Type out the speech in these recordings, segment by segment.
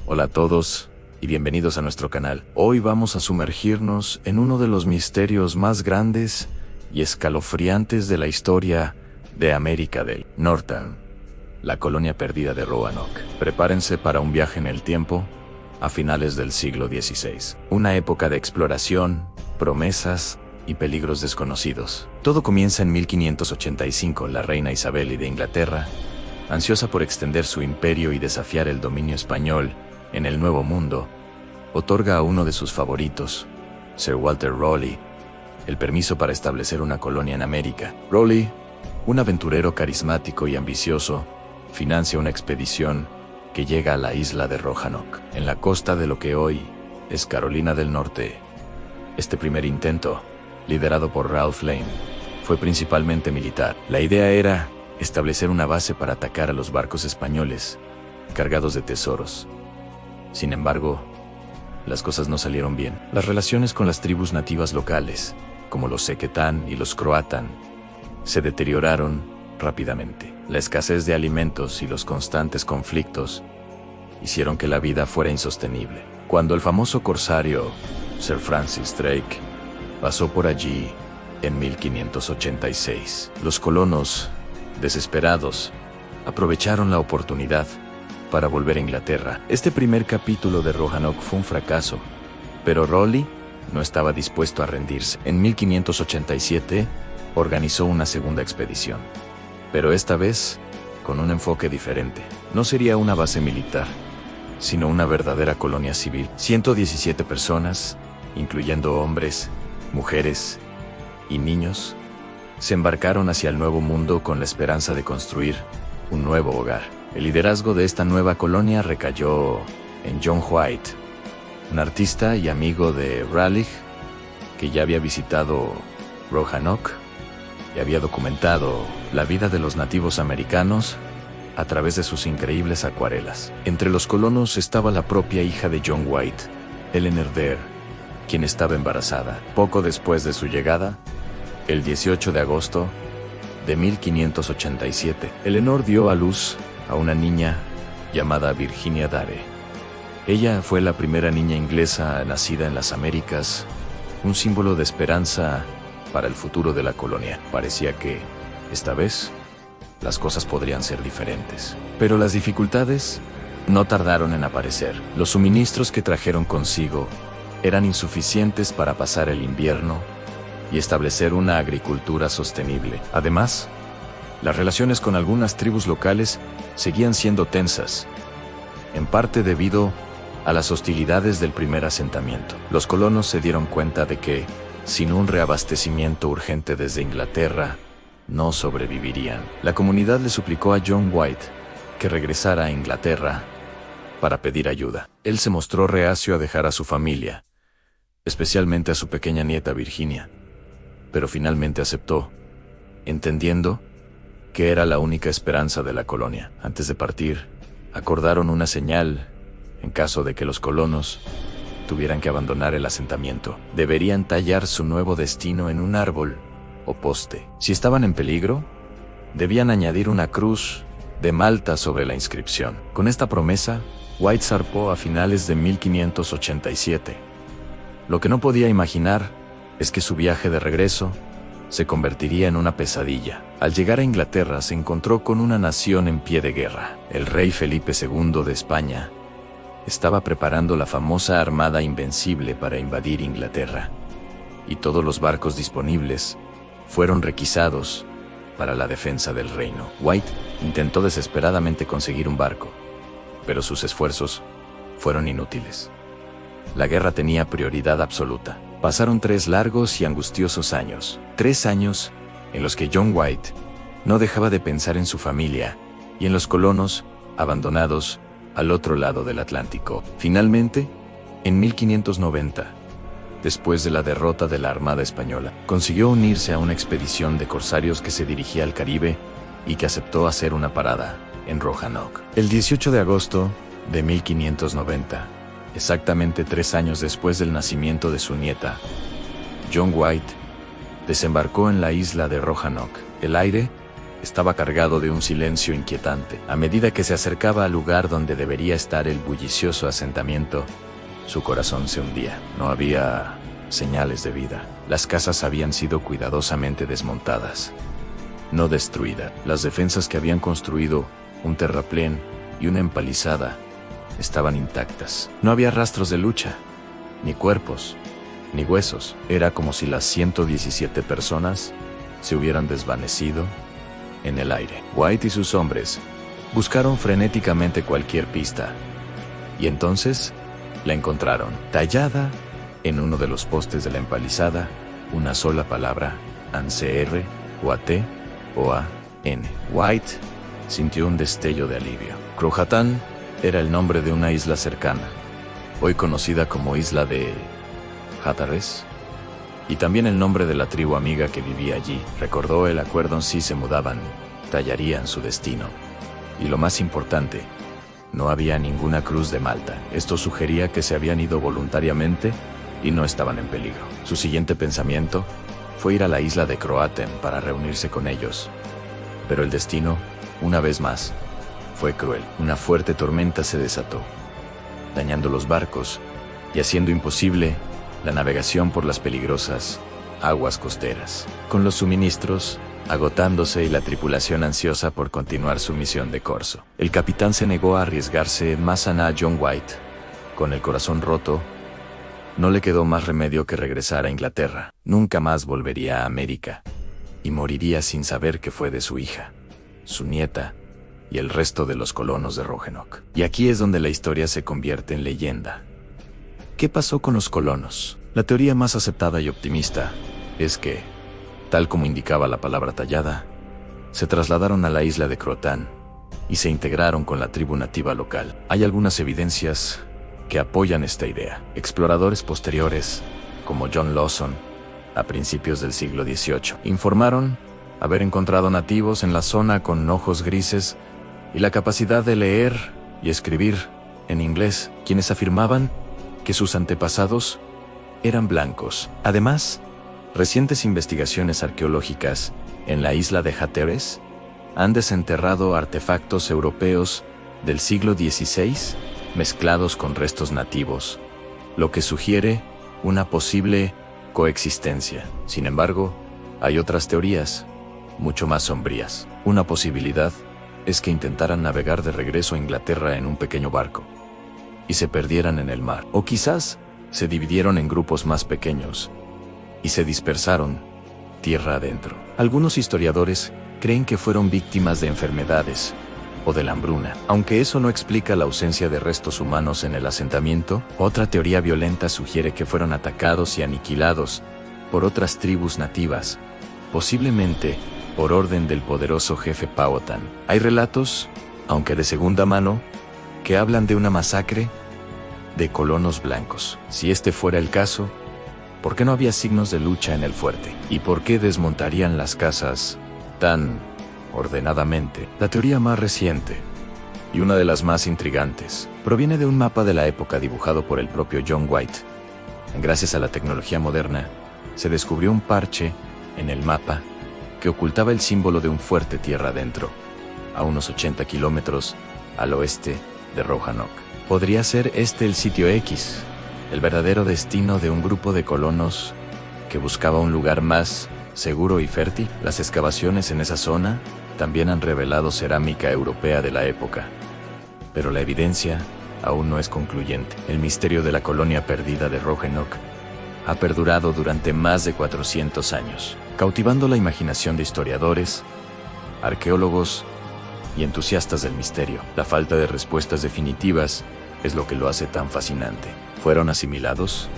Hola a todos y bienvenidos a nuestro canal. Hoy vamos a sumergirnos en uno de los misterios más grandes y escalofriantes de la historia de América del Norte, la colonia perdida de Roanoke. Prepárense para un viaje en el tiempo a finales del siglo XVI, una época de exploración, promesas y peligros desconocidos. Todo comienza en 1585. La reina Isabel de Inglaterra, ansiosa por extender su imperio y desafiar el dominio español en el Nuevo Mundo, otorga a uno de sus favoritos, Sir Walter Raleigh, el permiso para establecer una colonia en América. Raleigh, un aventurero carismático y ambicioso, financia una expedición que llega a la isla de Roanoke, en la costa de lo que hoy es Carolina del Norte. Este primer intento, liderado por Ralph Lane, fue principalmente militar. La idea era establecer una base para atacar a los barcos españoles cargados de tesoros. Sin embargo, las cosas no salieron bien. Las relaciones con las tribus nativas locales, como los Sequetán y los Croatan, se deterioraron rápidamente. La escasez de alimentos y los constantes conflictos hicieron que la vida fuera insostenible. Cuando el famoso corsario Sir Francis Drake pasó por allí en 1586, los colonos, desesperados, aprovecharon la oportunidad para volver a Inglaterra. Este primer capítulo de Roanoke fue un fracaso, pero Raleigh no estaba dispuesto a rendirse. En 1587 organizó una segunda expedición, pero esta vez con un enfoque diferente. No sería una base militar, sino una verdadera colonia civil. 117 personas, incluyendo hombres, mujeres y niños, se embarcaron hacia el Nuevo Mundo con la esperanza de construir un nuevo hogar. El liderazgo de esta nueva colonia recayó en John White, un artista y amigo de Raleigh, que ya había visitado Roanoke y había documentado la vida de los nativos americanos a través de sus increíbles acuarelas. Entre los colonos estaba la propia hija de John White, Eleanor Dare, quien estaba embarazada. Poco después de su llegada, el 18 de agosto de 1587, Eleanor dio a luz a una niña llamada Virginia Dare. Ella fue la primera niña inglesa nacida en las Américas, un símbolo de esperanza para el futuro de la colonia. Parecía que, esta vez, las cosas podrían ser diferentes. Pero las dificultades no tardaron en aparecer. Los suministros que trajeron consigo eran insuficientes para pasar el invierno y establecer una agricultura sostenible. Además, las relaciones con algunas tribus locales seguían siendo tensas, en parte debido a las hostilidades del primer asentamiento. Los colonos se dieron cuenta de que, sin un reabastecimiento urgente desde Inglaterra, no sobrevivirían. La comunidad le suplicó a John White que regresara a Inglaterra para pedir ayuda. Él se mostró reacio a dejar a su familia, especialmente a su pequeña nieta Virginia, pero finalmente aceptó, entendiendo que era la única esperanza de la colonia. Antes de partir, acordaron una señal en caso de que los colonos tuvieran que abandonar el asentamiento. Deberían tallar su nuevo destino en un árbol o poste. Si estaban en peligro, debían añadir una cruz de Malta sobre la inscripción. Con esta promesa, White zarpó a finales de 1587. Lo que no podía imaginar es que su viaje de regreso se convertiría en una pesadilla. Al llegar a Inglaterra se encontró con una nación en pie de guerra. El rey Felipe II de España estaba preparando la famosa Armada Invencible para invadir Inglaterra, y todos los barcos disponibles fueron requisados para la defensa del reino. White intentó desesperadamente conseguir un barco, pero sus esfuerzos fueron inútiles. La guerra tenía prioridad absoluta. Pasaron 3 largos y angustiosos años. 3 años en los que John White no dejaba de pensar en su familia y en los colonos abandonados al otro lado del Atlántico. Finalmente, en 1590, después de la derrota de la Armada Española, consiguió unirse a una expedición de corsarios que se dirigía al Caribe y que aceptó hacer una parada en Roanoke. El 18 de agosto de 1590, exactamente 3 años después del nacimiento de su nieta, John White desembarcó en la isla de Roanoke. El aire estaba cargado de un silencio inquietante. A medida que se acercaba al lugar donde debería estar el bullicioso asentamiento, su corazón se hundía. No había señales de vida. Las casas habían sido cuidadosamente desmontadas, no destruidas. Las defensas que habían construido, un terraplén y una empalizada, estaban intactas. No había rastros de lucha, ni cuerpos, ni huesos. Era como si las 117 personas se hubieran desvanecido en el aire. White y sus hombres buscaron frenéticamente cualquier pista, y entonces la encontraron, tallada en uno de los postes de la empalizada, una sola palabra, ANCR, O-A-T-O-A-N. White sintió un destello de alivio. Crohatán era el nombre de una isla cercana, hoy conocida como isla de Hatteras, y también el nombre de la tribu amiga que vivía allí. Recordó el acuerdo: si se mudaban, tallarían su destino. Y lo más importante, no había ninguna cruz de Malta. Esto sugería que se habían ido voluntariamente y no estaban en peligro. Su siguiente pensamiento fue ir a la isla de Croatan para reunirse con ellos. Pero el destino, una vez más, fue cruel. Una fuerte tormenta se desató, dañando los barcos y haciendo imposible la navegación por las peligrosas aguas costeras. Con los suministros agotándose y la tripulación ansiosa por continuar su misión de corso, el capitán se negó a arriesgarse más. A John White, con el corazón roto, no le quedó más remedio que regresar a Inglaterra. Nunca más volvería a América, y moriría sin saber qué fue de su hija, su nieta y el resto de los colonos de Roanoke. Y aquí es donde la historia se convierte en leyenda. ¿Qué pasó con los colonos? La teoría más aceptada y optimista es que, tal como indicaba la palabra tallada, se trasladaron a la isla de Croatan y se integraron con la tribu nativa local. Hay algunas evidencias que apoyan esta idea. Exploradores posteriores, como John Lawson, a principios del siglo XVIII, informaron haber encontrado nativos en la zona con ojos grises y la capacidad de leer y escribir en inglés, quienes afirmaban que sus antepasados eran blancos. Además, recientes investigaciones arqueológicas en la isla de Hatteras han desenterrado artefactos europeos del siglo XVI mezclados con restos nativos, lo que sugiere una posible coexistencia. Sin embargo, hay otras teorías, mucho más sombrías. Una posibilidad es que intentaran navegar de regreso a Inglaterra en un pequeño barco y se perdieran en el mar. O quizás se dividieron en grupos más pequeños y se dispersaron tierra adentro. Algunos historiadores creen que fueron víctimas de enfermedades o de la hambruna. Aunque eso no explica la ausencia de restos humanos en el asentamiento, otra teoría violenta sugiere que fueron atacados y aniquilados por otras tribus nativas, posiblemente por orden del poderoso jefe Powhatan. Hay relatos, aunque de segunda mano, que hablan de una masacre de colonos blancos. Si este fuera el caso, ¿por qué no había signos de lucha en el fuerte? ¿Y por qué desmontarían las casas tan ordenadamente? La teoría más reciente, y una de las más intrigantes, proviene de un mapa de la época dibujado por el propio John White. Gracias a la tecnología moderna, se descubrió un parche en el mapa que ocultaba el símbolo de un fuerte tierra adentro, a unos 80 kilómetros al oeste de Roanoke. ¿Podría ser este el sitio X, el verdadero destino de un grupo de colonos que buscaba un lugar más seguro y fértil? Las excavaciones en esa zona también han revelado cerámica europea de la época, pero la evidencia aún no es concluyente. El misterio de la colonia perdida de Roanoke ha perdurado durante más de 400 años, cautivando la imaginación de historiadores, arqueólogos y entusiastas del misterio. La falta de respuestas definitivas es lo que lo hace tan fascinante. ¿Fueron asimilados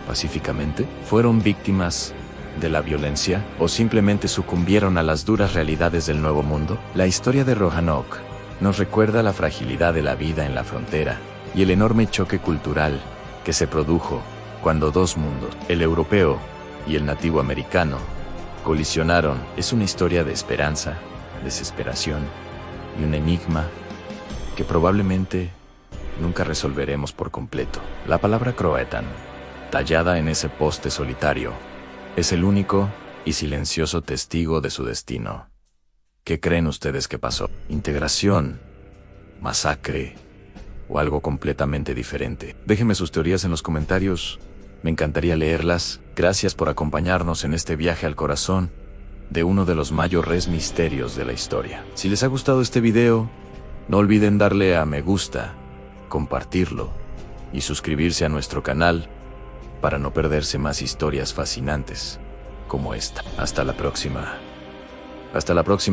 pacíficamente? ¿Fueron víctimas de la violencia? ¿O simplemente sucumbieron a las duras realidades del Nuevo Mundo? La historia de Roanoke nos recuerda la fragilidad de la vida en la frontera y el enorme choque cultural que se produjo cuando dos mundos, el europeo y el nativo americano, colisionaron. Es una historia de esperanza, desesperación y un enigma que probablemente nunca resolveremos por completo. La palabra Croatan, tallada en ese poste solitario, es el único y silencioso testigo de su destino. ¿Qué creen ustedes que pasó? ¿Integración? ¿Masacre? ¿O algo completamente diferente? Déjenme sus teorías en los comentarios. Me encantaría leerlas. Gracias por acompañarnos en este viaje al corazón de uno de los mayores misterios de la historia. Si les ha gustado este video, no olviden darle a me gusta, compartirlo y suscribirse a nuestro canal para no perderse más historias fascinantes como esta. Hasta la próxima. Hasta la próxima.